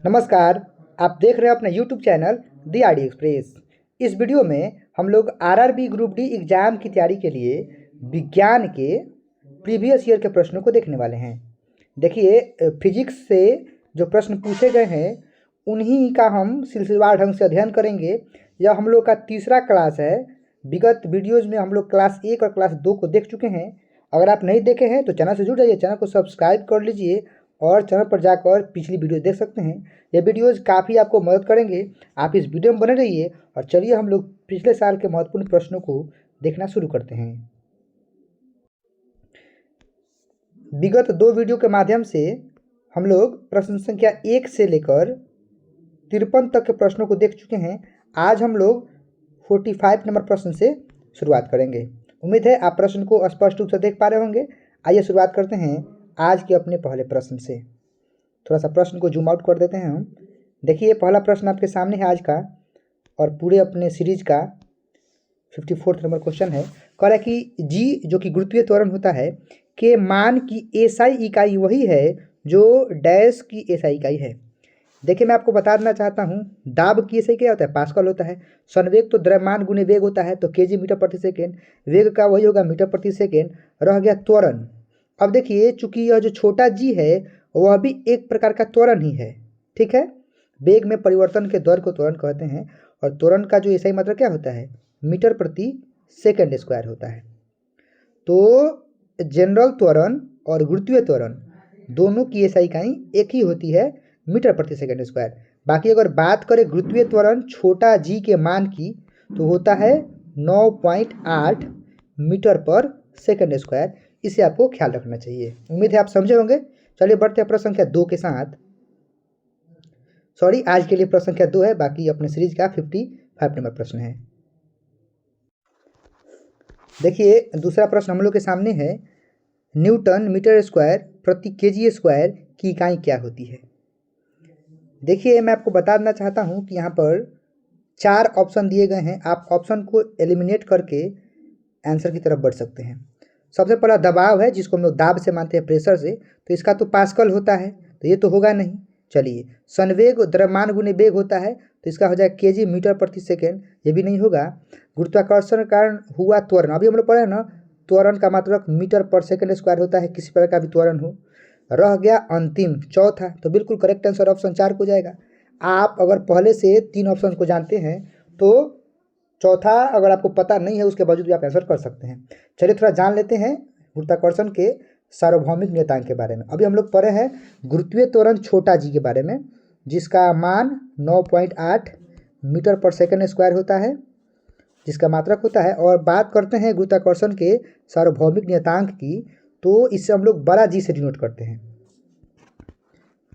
नमस्कार। आप देख रहे हैं अपना यूट्यूब चैनल दी आर डी एक्सप्रेस। इस वीडियो में हम लोग आरआरबी ग्रुप डी एग्ज़ाम की तैयारी के लिए विज्ञान के प्रीवियस ईयर के प्रश्नों को देखने वाले हैं। देखिए, फिजिक्स से जो प्रश्न पूछे गए हैं उन्हीं का हम सिलसिलेवार ढंग से अध्ययन करेंगे। यह हम लोग का तीसरा क्लास है। विगत वीडियोज़ में हम लोग क्लास 1 और क्लास 2 को देख चुके हैं। अगर आप नहीं देखे हैं तो चैनल से जुड़ जाइए, चैनल को सब्सक्राइब कर लीजिए और चैनल पर जाकर पिछली वीडियो देख सकते हैं। ये वीडियोज़ काफ़ी आपको मदद करेंगे। आप इस वीडियो में बने रहिए और चलिए हम लोग पिछले साल के महत्वपूर्ण प्रश्नों को देखना शुरू करते हैं। विगत 2 वीडियो के माध्यम से हम लोग प्रश्न संख्या 1 से लेकर 53 तक के प्रश्नों को देख चुके हैं। आज हम लोग 45 नंबर प्रश्न से शुरुआत करेंगे। उम्मीद है आप प्रश्न को स्पष्ट रूप से देख पा रहे होंगे। आइए शुरुआत करते हैं आज के अपने पहले प्रश्न से। थोड़ा सा प्रश्न को जूम आउट कर देते हैं हम। देखिए, पहला प्रश्न आपके सामने है आज का और पूरे अपने सीरीज का 54 नंबर क्वेश्चन है। कह रहा है कि जी जो कि गुरुत्वीय त्वरण होता है के मान की एसआई इकाई वही है जो डैश की एसआई इकाई है। देखिए, मैं आपको बता देना चाहता हूँ, दाब की एसआई क्या होता है? पास्कल होता है। संवेग तो द्रव्यमान गुने वेग होता है, तो केजी मीटर प्रति सेकेंड। वेग का वही होगा मीटर प्रति सेकेंड। रह गया त्वरण। अब देखिए, चूंकि यह जो छोटा जी है वह भी एक प्रकार का त्वरण ही है, ठीक है। वेग में परिवर्तन के दर को त्वरण कहते हैं और त्वरण का जो एसआई मात्रा क्या होता है? मीटर प्रति सेकेंड स्क्वायर होता है। तो जनरल त्वरण और गुरुत्वीय त्वरण दोनों की एसआई इकाई एक ही होती है, मीटर प्रति सेकेंड स्क्वायर। बाकी अगर बात करें गुरुत्वीय त्वरण छोटा जी के मान की तो होता है 9.8 मीटर पर सेकेंड स्क्वायर। इसे आपको ख्याल रखना चाहिए। उम्मीद है आप समझे होंगे। चलिए बढ़ते हैं प्रश्न संख्या 2 के साथ। सॉरी, आज के लिए प्रश्न संख्या 2 है, बाकी अपने सीरीज का 55 नंबर प्रश्न है। देखिए, दूसरा प्रश्न हम लोग के सामने है, न्यूटन मीटर स्क्वायर प्रति केजी स्क्वायर की इकाई क्या होती है? देखिए, मैं आपको बता देना चाहता हूँ कि यहाँ पर 4 ऑप्शन दिए गए हैं। आप ऑप्शन को एलिमिनेट करके आंसर की तरफ बढ़ सकते हैं। सबसे पहला दबाव है, जिसको हम लोग दाब से मानते हैं, प्रेशर से, तो इसका तो पास्कल होता है, तो ये तो होगा नहीं। चलिए, संवेग द्रव्यमान गुने वेग होता है, तो इसका हो जाएगा केजी मीटर प्रति सेकेंड, ये भी नहीं होगा। गुरुत्वाकर्षण के कारण हुआ त्वरण, अभी हम लोग पढ़े ना, त्वरण का मतलब मीटर पर सेकेंड स्क्वायर होता है, किसी प्रकार का भी त्वरण हो। रह गया अंतिम चौथा, तो बिल्कुल करेक्ट आंसर ऑप्शन 4 को जाएगा। आप अगर पहले से 3 ऑप्शन को जानते हैं तो चौथा अगर आपको पता नहीं है उसके बावजूद भी आप आंसर कर सकते हैं। चलिए थोड़ा जान लेते हैं गुरुत्वाकर्षण के सार्वभौमिक नियतांक के बारे में। अभी हम लोग पढ़े हैं गुरुत्वीय त्वरण छोटा जी के बारे में, जिसका मान 9.8 मीटर पर सेकेंड स्क्वायर होता है, जिसका मात्रक होता है। और बात करते हैं गुरुत्वाकर्षण के सार्वभौमिक नियतांक की, तो इससे हम लोग बड़ा जी से डिनोट करते हैं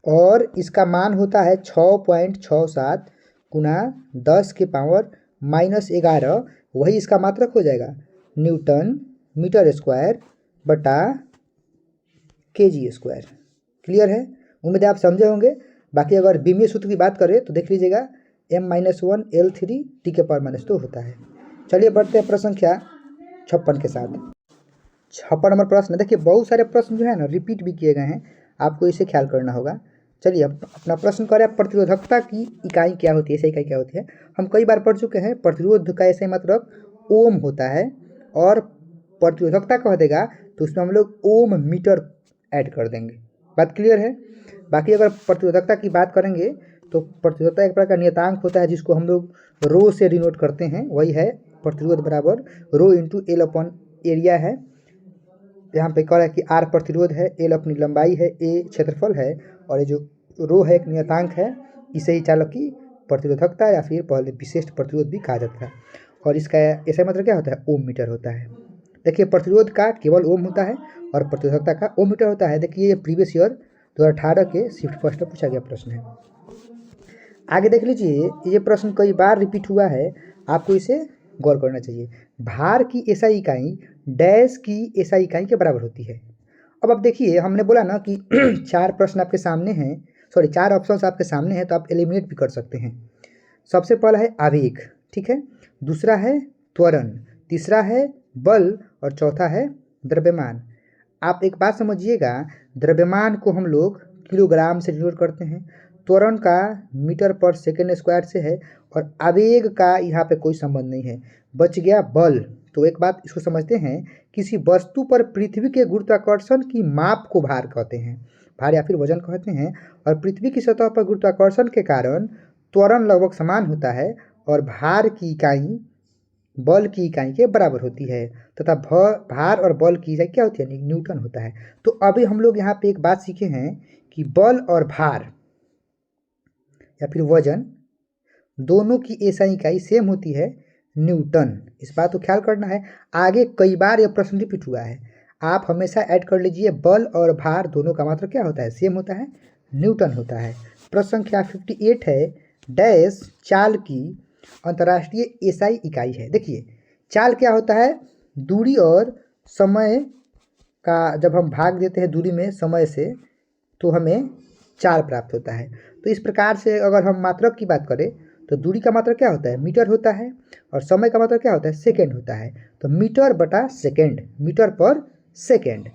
और इसका मान होता है 6.67 गुना 10 के पावर -11। वही इसका मात्रक हो जाएगा न्यूटन मीटर स्क्वायर बटा केजी स्क्वायर। क्लियर है? उम्मीद है आप समझे होंगे। बाकी अगर बीमीय सूत्र की बात करें तो देख लीजिएगा m-1 L3 t के पावर -2 होता है। चलिए बढ़ते हैं प्रश्न संख्या 56 के साथ। 56 नंबर प्रश्न। देखिए, बहुत सारे प्रश्न जो है ना रिपीट भी किए गए हैं, आपको इसे ख्याल करना होगा। चलिए अब अपना प्रश्न करें, प्रतिरोधकता की इकाई क्या होती है, ऐसी इकाई क्या होती है? हम कई बार पढ़ चुके हैं, प्रतिरोध का ऐसे मतलब ओम होता है और प्रतिरोधकता कह देगा तो उसमें हम लोग ओम मीटर ऐड कर देंगे। बात क्लियर है? बाकी अगर प्रतिरोधकता की बात करेंगे तो प्रतिरोधकता एक प्रकार का नियतांक होता है जिसको हम लोग रो से डिनोट करते हैं। वही है प्रतिरोध बराबर rho into L upon area है। यहाँ पे कह रहा है कि आर प्रतिरोध है, एल अपनी लंबाई है, ए क्षेत्रफल है और ये जो रो है एक नियतांक है। इसे ही चालक की प्रतिरोधकता या फिर पहले विशिष्ट प्रतिरोध भी कहा जाता है। और इसका ऐसा मतलब क्या होता है? ओम मीटर होता है। देखिए, प्रतिरोध का केवल ओम होता है और प्रतिरोधकता का ओम मीटर होता है। देखिए, ये प्रीवियस ईयर 2018 के शिफ्ट फर्स्ट में पूछा गया प्रश्न है। आगे देख लीजिए, ये प्रश्न कई बार रिपीट हुआ है, आपको इसे गौर करना चाहिए। भार की एसआई इकाई डैश की एसआई इकाई के बराबर होती है। अब देखिए, हमने बोला ना कि 4 प्रश्न आपके सामने हैं, सॉरी 4 ऑप्शंस आपके सामने हैं, तो आप एलिमिनेट भी कर सकते हैं। सबसे पहला है आवेग, ठीक है, दूसरा है त्वरण, तीसरा है बल और चौथा है द्रव्यमान। आप एक बात समझिएगा, द्रव्यमान को हम लोग किलोग्राम से डिनोट करते हैं, त्वरण का मीटर पर सेकेंड स्क्वायर से है, और आवेग का यहाँ पे कोई संबंध नहीं है। बच गया बल। तो एक बात इसको समझते हैं, किसी वस्तु पर पृथ्वी के गुरुत्वाकर्षण की माप को भार कहते हैं, भार या फिर वजन कहते हैं। और पृथ्वी की सतह पर गुरुत्वाकर्षण के कारण त्वरण लगभग समान होता है और भार की इकाई बल की इकाई के बराबर होती है, तथा भार और बल की इकाई क्या होती है, न्यूटन होता है। तो अभी हम लोग यहाँ पे एक बात सीखे हैं कि बल और भार या फिर वजन दोनों की एसआई इकाई सेम होती है, न्यूटन। इस बात को ख्याल करना है। आगे कई बार यह प्रश्न रिपीट हुआ है, आप हमेशा ऐड कर लीजिए, बल और भार दोनों का मात्रा क्या होता है, सेम होता है, न्यूटन होता है। प्रश्न संख्या 58 है, डैश चाल की अंतर्राष्ट्रीय एसआई इकाई है। देखिए चाल क्या होता है, दूरी और समय का जब हम भाग देते हैं दूरी में समय से तो हमें चाल प्राप्त होता है। तो इस प्रकार से अगर हम मात्रक की बात करें तो दूरी का मात्रक क्या होता है, मीटर होता है, और समय का मात्रक क्या होता है, सेकेंड होता है। तो मीटर बटा सेकेंड, मीटर पर सेकेंड,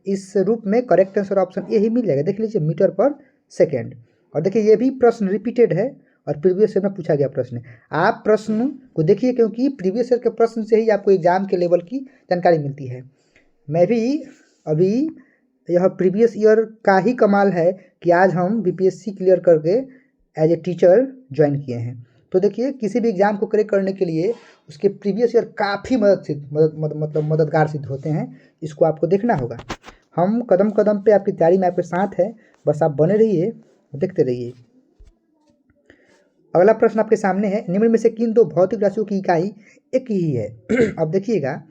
इस रूप में करेक्ट आंसर ऑप्शन ए ही मिल जाएगा। देख लीजिए मीटर पर सेकेंड। और देखिए ये भी प्रश्न रिपीटेड है और प्रीवियस ईयर में पूछा गया प्रश्न है। आप प्रश्न को देखिए क्योंकि प्रीवियस ईयर के प्रश्न से ही आपको एग्जाम के लेवल की जानकारी मिलती है। मैं भी अभी यह प्रीवियस ईयर का ही कमाल है कि आज हम बीपीएससी क्लियर करके एज ए टीचर ज्वाइन किए हैं। तो देखिए किसी भी एग्ज़ाम को क्रैक करने के लिए उसके प्रीवियस ईयर काफ़ी मददगार सिद्ध होते हैं। इसको आपको देखना होगा। हम कदम कदम पे आपकी तैयारी में आपके साथ है, बस आप बने रहिए, देखते रहिए। अगला प्रश्न आपके सामने है, निम्न में से किन दो भौतिक राशियों की इकाई एक ही है। अब देखिएगा,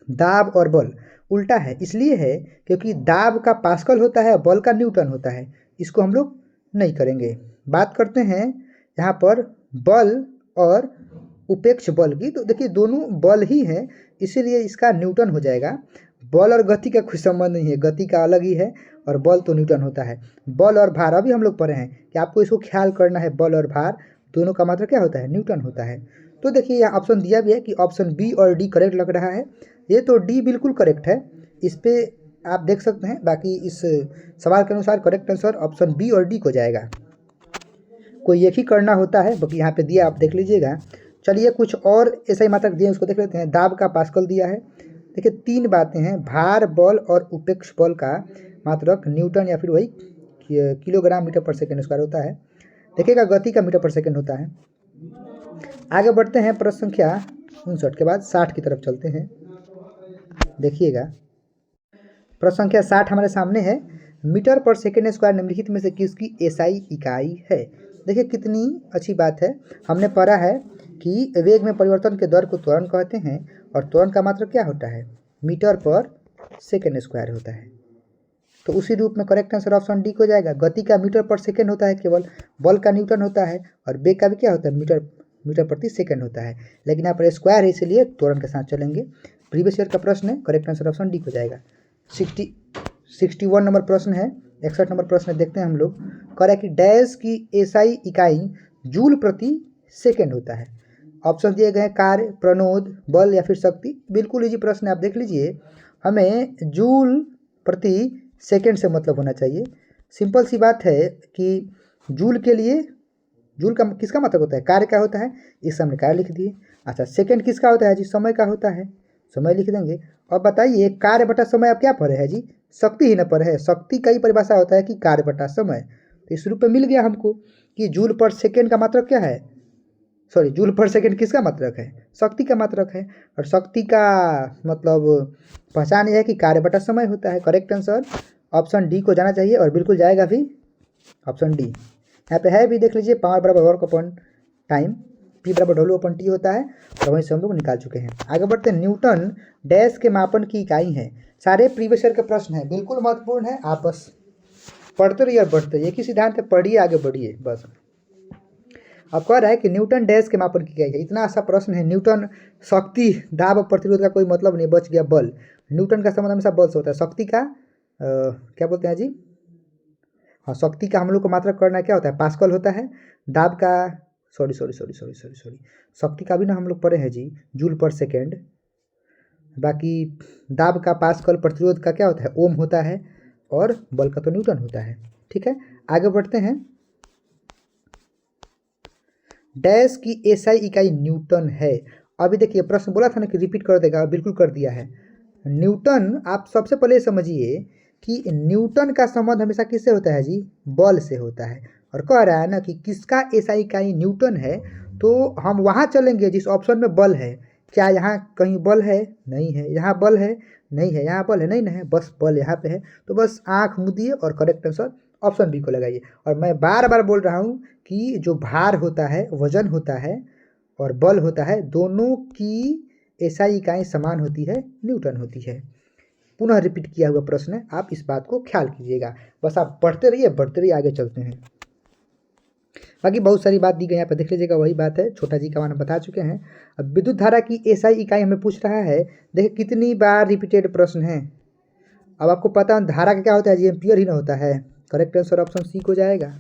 दाब और बल उल्टा है, इसलिए है क्योंकि दाब का पास्कल होता है, बल का न्यूटन होता है। इसको हम लोग नहीं करेंगे। बात करते हैं यहाँ पर बल और उपेक्ष बल की। तो देखिए दोनों बल ही हैं, इसीलिए इसका न्यूटन हो जाएगा। बल और गति का कोई संबंध नहीं है, गति का अलग ही है और बल तो न्यूटन होता है। बल और भार अभी हम लोग पढ़े हैं कि आपको इसको ख्याल करना है, बल और भार दोनों का मात्रा क्या होता है, न्यूटन होता है। तो देखिए यहाँ ऑप्शन दिया भी है कि ऑप्शन बी और डी करेक्ट लग रहा है। ये तो डी बिल्कुल करेक्ट है, इस पर आप देख सकते हैं। बाकी इस सवाल के अनुसार करेक्ट आंसर ऑप्शन बी और डी को जाएगा। कोई एक ही करना होता है, बाकी यहाँ पे दिया आप देख लीजिएगा। चलिए कुछ और ऐसा ही मात्रक दिए उसको देख लेते हैं। दाब का पास्कल दिया है। देखिए तीन बातें हैं, भार बल और उपेक्ष बल का मात्रक न्यूटन या फिर वही किलोग्राम मीटर पर सेकेंड स्क्वायर होता है। देखिएगा गति का मीटर पर सेकेंड होता है। आगे बढ़ते हैं, प्रश्न संख्या 59 के बाद 60 की तरफ चलते हैं। देखिएगा प्रश्न संख्या 60 हमारे सामने है, मीटर पर सेकेंड स्क्वायर निम्नलिखित में से किसकी एसआई इकाई है। देखिए कितनी अच्छी बात है। हमने पढ़ा है कि वेग में परिवर्तन के दर को त्वरण कहते हैं और त्वरण का मात्रक क्या होता है, मीटर पर सेकेंड स्क्वायर होता है। तो उसी रूप में करेक्ट आंसर ऑप्शन डी को जाएगा। गति का मीटर पर सेकेंड होता है केवल, बल का न्यूटन होता है और वेग का भी क्या होता है, मीटर प्रति सेकेंड होता है। लेकिन यहाँ पर स्क्वायर है इसलिए त्वरण के साथ चलेंगे। प्रीवियस ईयर का प्रश्न है, करेक्ट आंसर ऑप्शन डी को जाएगा। 61 नंबर प्रश्न है। 61 नंबर प्रश्न देखते हैं हम लोग। कह रहा है कि डैश की एसआई इकाई जूल प्रति सेकेंड होता है। ऑप्शन दिए गए हैं, कार्य, प्रणोद, बल या फिर शक्ति। बिल्कुल इजी प्रश्न है, आप देख लीजिए। हमें जूल प्रति सेकेंड से मतलब होना चाहिए। सिंपल सी बात है कि जूल के लिए, जूल का किसका मतलब होता है, कार्य का होता है, इस हमने कार्य लिख दिए। अच्छा सेकेंड किसका होता है जी, समय का होता है, समय लिख देंगे। और बताइए कार्य बटा समय आप क्या पढ़े हैं जी, शक्ति ही न पढ़े है। शक्ति का ही परिभाषा होता है कि कार्य बटा समय। तो इस रूप में मिल गया हमको कि जूल पर सेकेंड का मात्रक क्या है, सॉरी जूल पर सेकेंड किसका मात्रक है, शक्ति का मात्रक है। और शक्ति का मतलब पहचान यह है कि कार्य बटा समय होता है। करेक्ट आंसर ऑप्शन डी को जाना चाहिए और बिल्कुल जाएगा भी ऑप्शन डी। यहाँ पे है भी, देख लीजिए, पावर बराबर वर्क अपॉन टाइम, पी बराबर डब्ल्यू अपॉन टी होता है और वहीं से हम लोग निकाल चुके हैं। आगे बढ़ते हैं, न्यूटन डैश के मापन की इकाई है। सारे प्रीवियस ईयर के प्रश्न हैं, बिल्कुल महत्वपूर्ण है। आप बस पढ़ते रहिए और बढ़ते रहिए, एक ही सिद्धांत है, पढ़िए आगे बढ़िए बस। अब कह रहा है कि न्यूटन डैश के मापन की इकाई है। इतना अच्छा प्रश्न है। न्यूटन शक्ति, दाब और प्रतिरोध का कोई मतलब नहीं, बच गया बल। न्यूटन का संबंध हमेशा बल से होता है। शक्ति का क्या बोलते हैं जी, हाँ शक्ति का हम लोग को मात्रक करना क्या होता है, पास्कल होता है। दाब का सॉरी शक्ति का भी ना हम लोग पढ़े हैं जी, जूल पर सेकेंड। बाकी दाब का पास्कल, प्रतिरोध का क्या होता है, ओम होता है और बल का तो न्यूटन होता है। ठीक है, आगे बढ़ते हैं। डैश की एसआई इकाई न्यूटन है। अभी देखिए प्रश्न बोला था ना कि रिपीट कर देगा, बिल्कुल कर दिया है। न्यूटन, आप सबसे पहले समझिए कि न्यूटन का संबंध हमेशा किससे होता है जी? बल से होता है। और कह रहा है ना कि किसका एसआई इकाई न्यूटन है, तो हम वहाँ चलेंगे जिस ऑप्शन में बल है। क्या यहाँ कहीं बल है? नहीं है। यहाँ बल है? नहीं है। यहाँ बल है? नहीं है। बस बल यहाँ पे है। तो बस आँख मूंदिए और करेक्ट आंसर ऑप्शन बी को लगाइए। और मैं बार बार बोल रहा हूँ कि जो भार होता है, वजन होता है और बल होता है, दोनों की एसआई इकाई समान होती है, न्यूटन होती है। पुनः रिपीट किया हुआ प्रश्न है, आप इस बात को ख्याल कीजिएगा। बस आप पढ़ते रहिए, आगे चलते हैं। बाकी बहुत सारी बात दी गई यहाँ पर देख लीजिएगा, वही बात है, छोटा जी का मान बता चुके हैं। अब विद्युत धारा की एसआई इकाई हमें पूछ रहा है। देखिए कितनी बार रिपीटेड प्रश्न है। अब आपको पता है धारा का क्या होता है जी? एम्पियर ही ना होता है। करेक्ट आंसर ऑप्शन सी को जाएगा।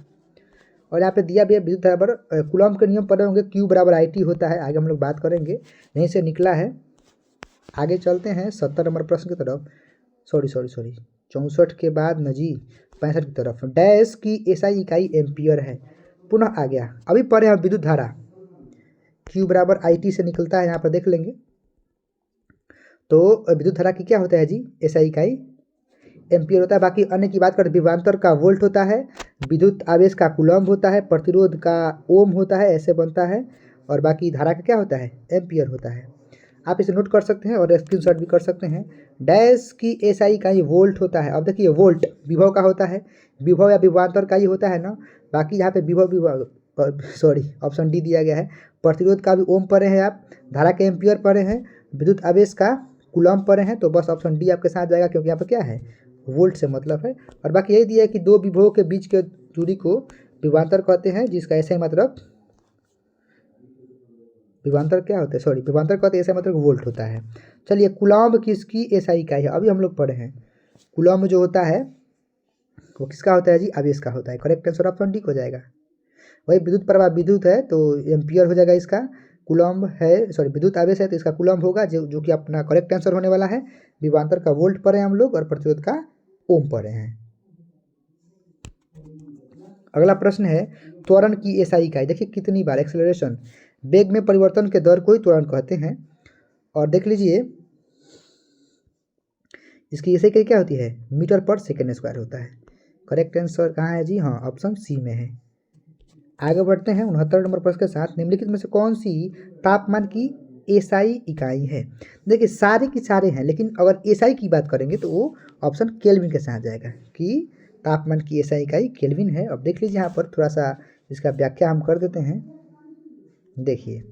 और यहाँ पे दिया भी है विद्युत धारा पर कूलॉम के नियम पढ़े होंगे, Q बराबर IT होता है, आगे हम लोग बात करेंगे, यहीं से निकला है। आगे चलते हैं 70 नंबर प्रश्न की तरफ। सॉरी 64 के बाद न जी 65 की तरफ। डैश की एसआई इकाई एम्पियर है। पुनः आ गया, अभी पढ़े हम विद्युत धारा Q बराबर IT से निकलता है, यहाँ पर देख लेंगे। तो विद्युत धारा की क्या होता है जी? एसआई इकाई एम्पियर होता है। बाकी अन्य की बात करें, विभवांतर का वोल्ट होता है, विद्युत आवेश का कूलम्ब होता है, प्रतिरोध का ओम होता है, ऐसे बनता है। और बाकी धारा का क्या होता है? एम्पियर होता है। आप इसे नोट कर सकते हैं और स्क्रीनशॉट भी कर सकते हैं। डैश की एसआई इकाई वोल्ट होता है। अब देखिए वोल्ट विभव का होता है, विभव या विभवांतर का ही होता है ना। बाकी यहाँ पे ऑप्शन डी दिया गया है। प्रतिरोध का भी ओम पढ़े हैं आप, धारा के एम्पियर पढ़े हैं, विद्युत आवेश का कूलम्ब पढ़े हैं, तो बस ऑप्शन डी आपके साथ जाएगा, क्योंकि यहाँ पर क्या है? वोल्ट से मतलब है। और बाकी यही दिया है कि दो विभवों के बीच के दूरी को विभवांतर कहते हैं, जिसका ऐसा ही मतलब विभवांतर क्या होता है? विभवांतर कहते हैं, ऐसा मतलब वोल्ट होता है। चलिए कूलॉम्ब किसकी एसआई इकाई है? अभी हम लोग पढ़े हैं। कूलॉम्ब जो होता है वो किसका होता है जी? आवेश का होता है। करेक्ट आंसर ऑप्शन डी हो जाएगा। वही विद्युत प्रवाह विद्युत है तो एम्पियर हो जाएगा इसका। कूलॉम्ब है, विद्युत आवेश है तो इसका कूलॉम्ब होगा, जो कि अपना करेक्ट आंसर होने वाला है। विभवांतर का वोल्ट पढ़े हम लोग और प्रतिरोध का ओम पढ़े हैं। अगला प्रश्न है त्वरण की एसआई इकाई। देखिए कितनी बार एक्सेलरेशन, वेग में परिवर्तन के दर को ही त्वरण कहते हैं। और देख लीजिए इसकी एसआई इकाई क्या होती है? मीटर पर सेकेंड स्क्वायर होता है। करेक्ट आंसर कहाँ है जी? हाँ, ऑप्शन सी में है। आगे बढ़ते हैं 69 नंबर प्रश्न के साथ। निम्नलिखित में से कौन सी तापमान की एसआई इकाई है? देखिए सारे की सारे हैं, लेकिन अगर एसआई की बात करेंगे तो वो ऑप्शन केल्विन के साथ जाएगा कि तापमान की एसआई इकाई केल्विन है। अब देख लीजिए यहाँ पर थोड़ा सा इसका व्याख्या हम कर देते हैं। देखिए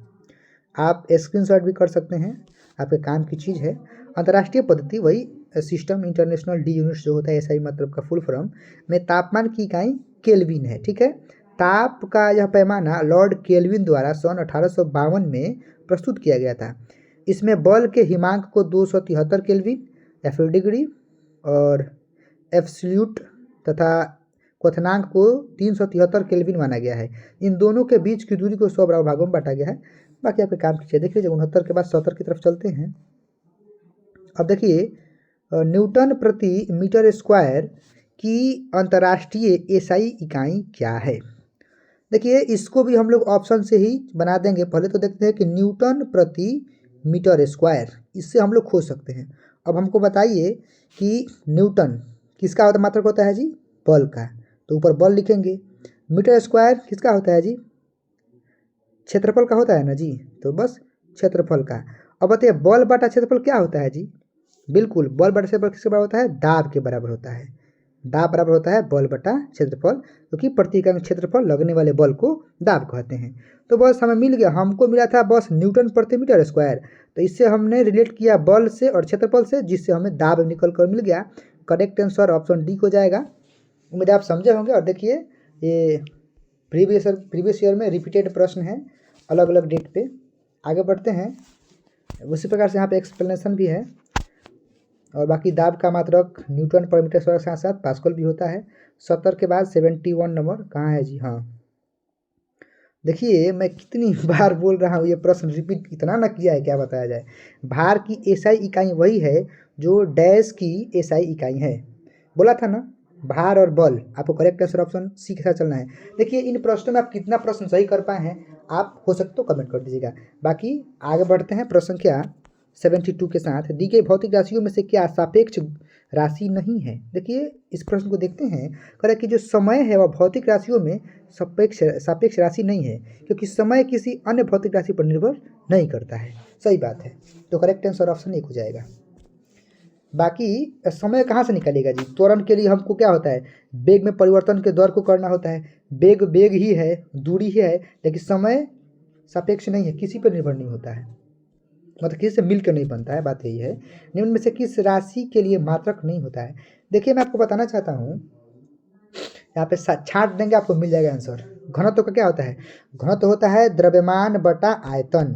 आप स्क्रीनशॉट भी कर सकते हैं, आपके काम की चीज़ है। अंतर्राष्ट्रीय पद्धति वही सिस्टम इंटरनेशनल डी यूनिट्स जो होता है एसआई मतलब का फुल फॉर्म में तापमान की इकाई केल्विन है। ठीक है, ताप का यह पैमाना लॉर्ड केल्विन द्वारा सन 1852 में प्रस्तुत किया गया था। इसमें बल के हिमांक को 273 केल्विन या फिर डिग्री और एब्सोल्यूट तथा क्वथनांक को 373 केल्विन माना गया है। इन दोनों के बीच की दूरी को 100 बराबर भागों में बांटा गया है। बाकी आपके काम की देख लीजिए। 69 के बाद 70 की तरफ चलते हैं। अब देखिए न्यूटन प्रति मीटर स्क्वायर की अंतर्राष्ट्रीय एसआई इकाई क्या है? देखिए इसको भी हम लोग ऑप्शन से ही बना देंगे। पहले तो देखते हैं कि न्यूटन प्रति मीटर स्क्वायर, इससे हम लोग खोज सकते हैं। अब हमको बताइए कि न्यूटन किसका होता मात्रक होता है जी? बल का, तो ऊपर बल लिखेंगे। मीटर स्क्वायर किसका होता है जी? क्षेत्रफल का होता है ना जी, तो बस क्षेत्रफल का। अब बताइए बल बटा क्षेत्रफल क्या होता है जी? बिल्कुल, बल बटा क्षेत्रफल किसके बराबर होता है? दाब के बराबर होता है। दाब बराबर होता है बल बटा क्षेत्रफल, क्योंकि प्रति इकाई क्षेत्रफल लगने वाले बल को दाब कहते हैं। तो बस हमें मिल गया, हमको मिला था बस न्यूटन प्रति मीटर स्क्वायर, तो इससे हमने रिलेट किया बल से और क्षेत्रफल से, जिससे हमें दाब निकल कर मिल गया। करेक्ट आंसर ऑप्शन डी को जाएगा। उम्मीद आप समझे होंगे। और देखिए ये प्रीवियस ईयर में रिपीटेड प्रश्न है अलग अलग डेट पे। आगे बढ़ते हैं। उसी प्रकार से यहाँ पे एक्सप्लेनेशन भी है। और बाकी दाब का मात्रक न्यूटन पर मीटर स्क्वायर के साथ साथ पास्कल भी होता है। 70 के बाद 71 नंबर कहाँ है जी? हाँ देखिए मैं कितनी बार बोल रहा हूँ, ये प्रश्न रिपीट इतना ना किया है क्या बताया जाए। भार की एसआई इकाई वही है जो डैश की एसआई इकाई है, बोला था ना। भार और बल, आपको करेक्ट आंसर ऑप्शन सी के साथ चलना है। देखिए इन प्रश्नों में आप कितना प्रश्न सही कर पाए हैं, आप हो सकते तो कमेंट कर दीजिएगा। बाकी आगे बढ़ते हैं प्रश्न संख्या 72 के साथ। दी गई भौतिक राशियों में से क्या सापेक्ष राशि नहीं है? देखिए इस प्रश्न को देखते हैं। कह रहा है कि जो समय है वह भौतिक राशियों में सापेक्ष राशि नहीं है, क्योंकि समय किसी अन्य भौतिक राशि पर निर्भर नहीं करता है। सही बात है, तो करेक्ट आंसर ऑप्शन 1 हो जाएगा। बाकी समय कहाँ से निकलेगा जी? त्वरण के लिए हमको क्या होता है, वेग में परिवर्तन के दर को करना होता है। वेग वेग ही है, दूरी ही है, लेकिन समय सापेक्ष नहीं है, किसी पर निर्भर नहीं होता है, मतलब किसी से मिलकर नहीं बनता है, बात यही है। निम्न में से किस राशि के लिए मात्रक नहीं होता है? देखिए मैं आपको बताना चाहता हूँ, यहाँ पे छांट देंगे आपको मिल जाएगा आंसर। घनत्व का क्या होता है? घनत्व होता है द्रव्यमान बटा आयतन।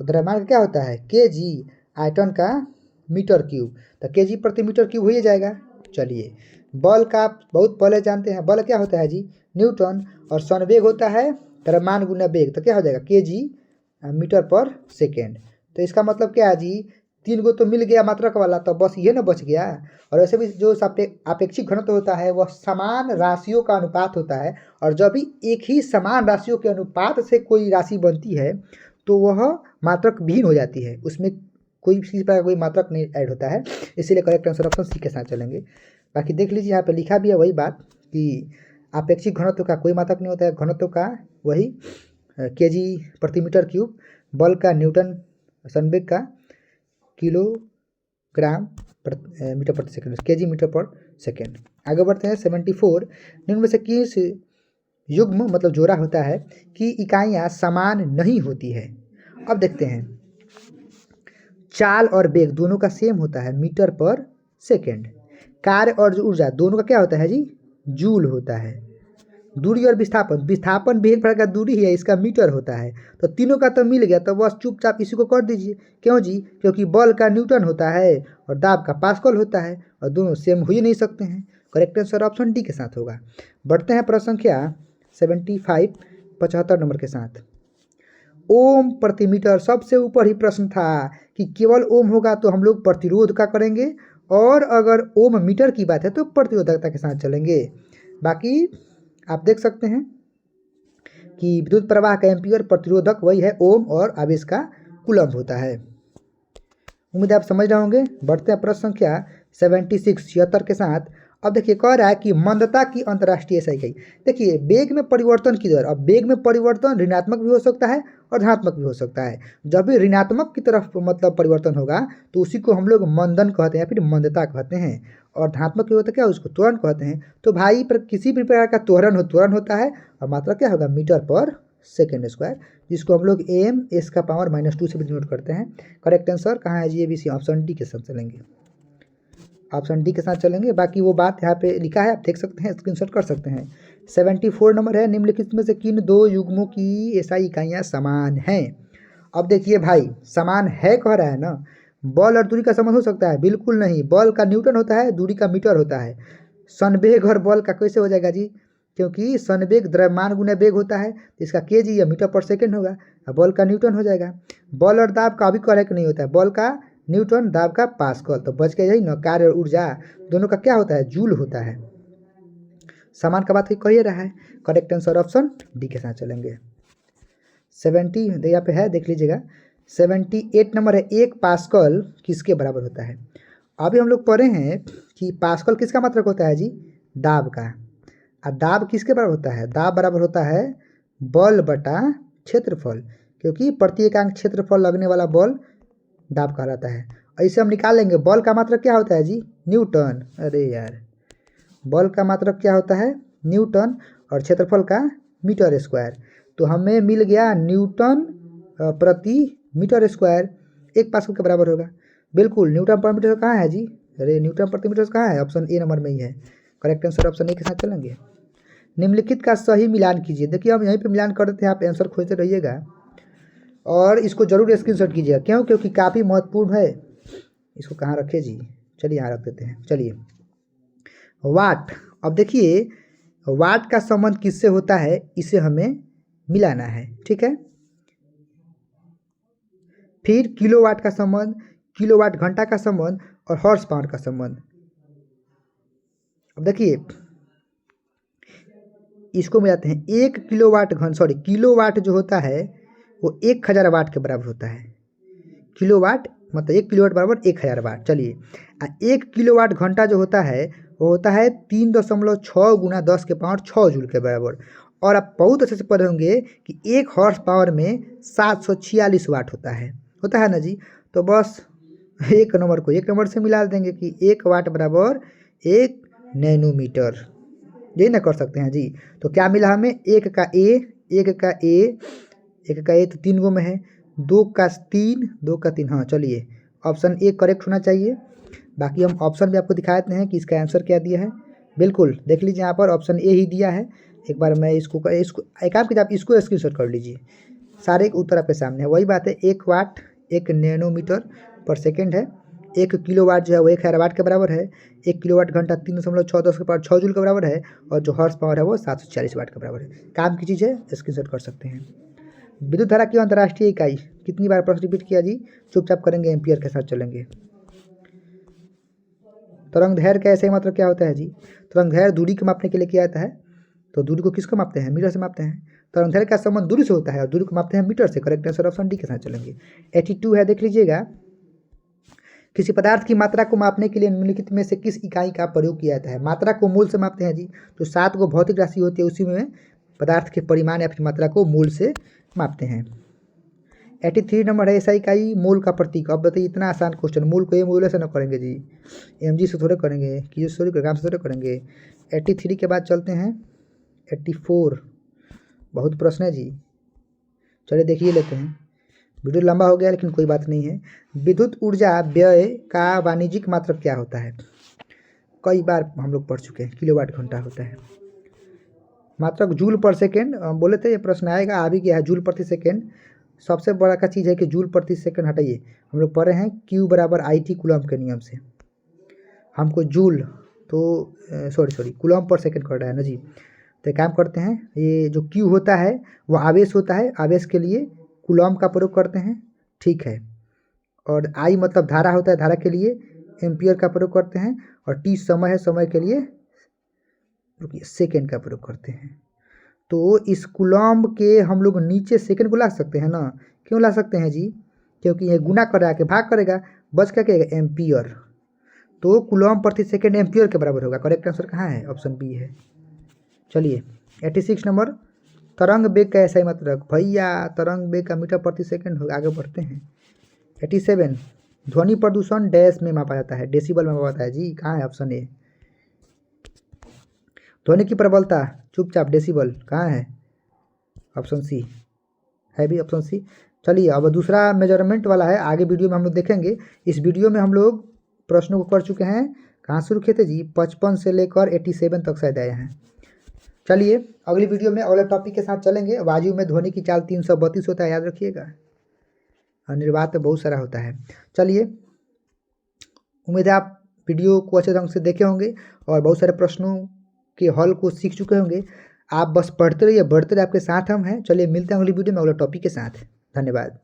तो द्रव्यमान का क्या होता है के जी, आयतन का मीटर क्यूब, तो के जी प्रति मीटर क्यूब हो ही जाएगा। चलिए बल का आप बहुत पहले जानते हैं, बल क्या होता है जी? न्यूटन। और संवेग होता है द्रव्यमान गुना वेग, तो क्या हो जाएगा के जी मीटर पर सेकेंड। तो इसका मतलब क्या है जी, 3 गो तो मिल गया मात्रक वाला, तो बस ये ना बच गया। और वैसे भी जो आपेक्षिक घनत्व होता है वह समान राशियों का अनुपात होता है, और जब भी एक ही समान राशियों के अनुपात से कोई राशि बनती है तो वह मात्रक भिन्न हो जाती है, उसमें कोई किसी प्रकार कोई मात्रक नहीं ऐड होता है। इसीलिए करेक्ट आंसर ऑप्शन सी के साथ चलेंगे। बाकी देख लीजिए यहाँ पे लिखा भी है वही बात कि आपेक्षिक घनत्व का कोई मात्रक नहीं होता है, घनत्व का वही के जी प्रति मीटर क्यूब, बल का न्यूटन, संवेग का किलोग्राम मीटर प्रति सेकंड, के जी मीटर पर सेकंड। आगे बढ़ते हैं 74। निम्न में से किस युग्म मतलब जोड़ा होता है कि इकाइयाँ समान नहीं होती है? अब देखते हैं, चाल और वेग दोनों का सेम होता है मीटर पर सेकंड। कार्य और ऊर्जा दोनों का क्या होता है जी? जूल होता है। दूरी और विस्थापन भी एक प्रकार का दूरी ही है, इसका मीटर होता है। तो तीनों का तो मिल गया, तो बस चुपचाप इसी को कर दीजिए। क्यों जी? क्योंकि बल का न्यूटन होता है और दाब का पास्कल होता है, और दोनों सेम हो ही नहीं सकते हैं। करेक्ट आंसर ऑप्शन डी के साथ होगा। बढ़ते हैं प्रश्न संख्या 75 75 नंबर के साथ। ओम प्रति मीटर, सबसे ऊपर ही प्रश्न था कि केवल ओम होगा तो हम लोग प्रतिरोध का करेंगे, और अगर ओम मीटर की बात है तो प्रतिरोधकता के साथ चलेंगे। बाकी आप देख सकते हैं कि विद्युत प्रवाह का एम्पियर, प्रतिरोधक वही है ओम, और आवेश का कूलम्ब होता है। उम्मीद है आप समझ रहे होंगे। बढ़ते हैं प्रश्न संख्या 76 के साथ। अब देखिए कह रहा है कि मंदता की अंतर्राष्ट्रीय SI इकाई। देखिए वेग में परिवर्तन की दर, अब वेग में परिवर्तन ऋणात्मक भी हो सकता है और धनात्मक भी हो सकता है। जब भी ऋणात्मक की तरफ मतलब परिवर्तन होगा तो उसी को हम लोग मंदन कहते हैं या फिर मंदता कहते हैं, और धनात्मक की होता क्या, उसको त्वरण कहते हैं। तो भाई पर किसी भी प्रकार का त्वरण होता है, और मात्रा क्या होगा मीटर पर सेकेंड स्क्वायर, जिसको हम लोग AM S का पावर -2 से भी डिनोट करते हैं। करेक्ट आंसर कहाँ है जी? ABC ऑप्शन डी के साथ चलेंगे, ऑप्शन डी के साथ चलेंगे। बाकी वो बात यहाँ पे लिखा है, आप देख सकते हैं, स्क्रीनशॉट कर सकते हैं। 74 नंबर है, निम्नलिखित में से किन दो युग्मों की SI इकाइयाँ समान हैं? अब देखिए भाई समान है कह रहा है ना, बल और दूरी का संबंध हो सकता है? बिल्कुल नहीं, बल का न्यूटन होता है, दूरी का मीटर होता है। संवेग और बल का कैसे हो जाएगा जी? क्योंकि संवेग द्रव्यमान गुना वेग होता है, तो इसका के जी या मीटर पर सेकेंड होगा, और बल का न्यूटन हो जाएगा। बल और दाब का अभी करेक्ट नहीं होता है, बल का न्यूटन, दाब का पास्कल, तो बच गया यही ना। कार्य और ऊर्जा दोनों का क्या होता है? जूल होता है। समान का बात कही रहा है। करेक्ट आंसर ऑप्शन डी के साथ चलेंगे। 70 यहाँ पे है, देख लीजिएगा। 78 नंबर है, 1 पास्कल किसके बराबर होता है? अभी हम लोग पढ़े हैं कि पास्कल किसका मात्रक होता है जी? दाब का। और दाब किसके बराबर होता है? दाब बराबर होता है बल बटा क्षेत्रफल, क्योंकि प्रति एकांक क्षेत्रफल लगने वाला बल दाब कहलाता है। ऐसे हम निकाल लेंगे, बल का मात्रक क्या होता है जी? न्यूटन। अरे यार, बल का मात्रक क्या होता है? न्यूटन, और क्षेत्रफल का मीटर स्क्वायर। तो हमें मिल गया न्यूटन प्रति मीटर स्क्वायर, 1 पास्कल के बराबर होगा। बिल्कुल, न्यूटन पर मीटर कहाँ है जी? अरे न्यूटन प्रति मीटर कहाँ है? ऑप्शन ए नंबर में ही है। करेक्ट आंसर ऑप्शन ए के साथ चलेंगे। निम्नलिखित का सही मिलान कीजिए। देखिए हम यहीं पे मिलान कर देते हैं, आप आंसर खोजते रहिएगा और इसको जरूर स्क्रीनशॉट कीजिएगा। क्यों? क्योंकि काफ़ी महत्वपूर्ण है। इसको कहाँ रखे जी? चलिए यहाँ रख देते हैं। चलिए वाट, अब देखिए वाट का संबंध किससे होता है, इसे हमें मिलाना है, ठीक है। फिर किलोवाट का संबंध, किलोवाट घंटा का संबंध, और हॉर्स पावर का संबंध। अब देखिए इसको मिलाते हैं 1 किलोवाट जो होता है वो 1000 वाट के बराबर होता है। किलोवाट मतलब 1 किलोवाट बराबर 1000 वाट। चलिए 1 किलोवाट घंटा जो होता है वो होता है 3.6 गुना 10 के पावर 6 जूल के बराबर। और आप बहुत अच्छे से पढ़े होंगे कि 1 हॉर्स पावर में 746 वाट होता है ना जी। तो बस एक नंबर से मिला देंगे कि 1 वाट बराबर 1 नैनोमीटर, यही ना कर सकते हैं जी। तो क्या मिला हमें, एक का ए तो 3 गो में है, 2 का 3, हाँ चलिए ऑप्शन ए करेक्ट होना चाहिए। बाकी हम ऑप्शन भी आपको दिखा देते हैं कि इसका आंसर क्या दिया है। बिल्कुल देख लीजिए यहाँ पर ऑप्शन ए ही दिया है। एक बार मैं इसको एक काम कीजिए, आप इसको स्क्रीनशॉट कर लीजिए, सारे उत्तर आपके सामने है। वही बात है, 1 वाट 1 नैनोमीटर पर सेकेंड है। 1 किलोवाट जो है वो 1000 वाट के बराबर है। 1 किलोवाट घंटा 3.6 के पावर 6 जूल के बराबर है। और जो हॉर्स पावर है वो 746 वाट के बराबर है। काम की चीज़ है, स्क्रीनशॉट कर सकते हैं। विद्युत धारा की अंतर्राष्ट्रीय इकाई, कितनी बार प्रश्न रिपीट किया जी, चुपचाप करेंगे, एम्पियर के साथ चलेंगे। तरंग दैर्घ्य का ऐसे मतलब क्या होता है जी, तरंग दैर्घ्य दूरी को मापने के लिए किया जाता है। तो दूरी को किसको मापते हैं, मीटर से मापते हैं। तरंग दैर्घ्य का संबंध दूरी से होता है और दूरी को मापते हैं मीटर से। करेक्ट आंसर ऑप्शन डी के साथ चलेंगे। 82 है, देख लीजिएगा। किसी पदार्थ की मात्रा को मापने के लिए निम्नलिखित में से किस इकाई का प्रयोग किया जाता है। मात्रा को मूल से मापते हैं जी। तो 7 गो भौतिक राशि होती है, उसी में पदार्थ के परिमाण या फिर मात्रा को मूल से मापते हैं। 83 नंबर है, ऐसा इकाई मोल का प्रतीक। अब बताइए, इतना आसान क्वेश्चन, मोल को मोल से न करेंगे जी, mg से थोड़े करेंगे, किलो से थोड़े, ग्राम से थोड़े करेंगे। 83 के बाद चलते हैं 84, बहुत प्रश्न है जी। चलिए देखिए लेते हैं, वीडियो लंबा हो गया लेकिन कोई बात नहीं है। विद्युत ऊर्जा व्यय का वाणिज्यिक मात्रक क्या होता है। कई बार हम लोग पढ़ चुके हैं, किलोवाट घंटा होता है। मात्रक जूल पर सेकेंड बोले थे, ये प्रश्न आएगा, आ भी गया है। जूल प्रति सेकेंड सबसे बड़ा का चीज़ है कि जूल प्रति सेकंड, हटाइए, हम लोग पढ़ रहे हैं Q बराबर IT कूलम के नियम से। हमको जूल तो सॉरी कूलम पर सेकंड कर रहा है ना जी। तो काम करते हैं, ये जो Q होता है वो आवेश होता है, आवेश के लिए कूलम का प्रयोग करते हैं, ठीक है। और I मतलब धारा होता है, धारा के लिए एम्पियर का प्रयोग करते हैं। और T समय है, समय के लिए रुकिए सेकेंड का प्रयोग करते हैं। तो इस कूलम के हम लोग नीचे सेकंड को ला सकते हैं ना, क्यों ला सकते हैं जी, क्योंकि ये गुना कर रहा है कि भाग करेगा, बच क्या कहेगा, एम्पियर। तो कूलम प्रति सेकंड एम्पियर के बराबर होगा। करेक्ट आंसर कहाँ है, ऑप्शन बी है। चलिए 86 नंबर, तरंग वेग का ऐसा ही मतलब भैया, तरंग वेग का मीटर प्रति सेकंड होगा। आगे बढ़ते हैं 87, ध्वनि प्रदूषण डैश में मापा जाता है, डेसिबल में मापा जाता है जी। कहाँ है, ऑप्शन ए। ध्वनि की प्रबलता चुपचाप डेसिबल, कहाँ है, ऑप्शन सी है भी, ऑप्शन सी। चलिए अब दूसरा मेजरमेंट वाला है, आगे वीडियो में हम लोग देखेंगे। इस वीडियो में हम लोग प्रश्नों को कर चुके हैं, कहाँ से रुके थे जी, 55 से लेकर 87 तक शायद आए हैं। चलिए अगली वीडियो में अगले टॉपिक के साथ चलेंगे। वायु में ध्वनि की चाल 332 होता है, याद रखिएगा। निर्वात में बहुत सारा होता है। चलिए उम्मीद है आप वीडियो को अच्छे ढंग से देखे होंगे और बहुत सारे प्रश्नों के हल को सीख चुके होंगे। आप बस पढ़ते रहिए, बढ़ते रहिए, आपके साथ हम हैं। चलिए मिलते हैं अगली वीडियो में अगले टॉपिक के साथ। धन्यवाद।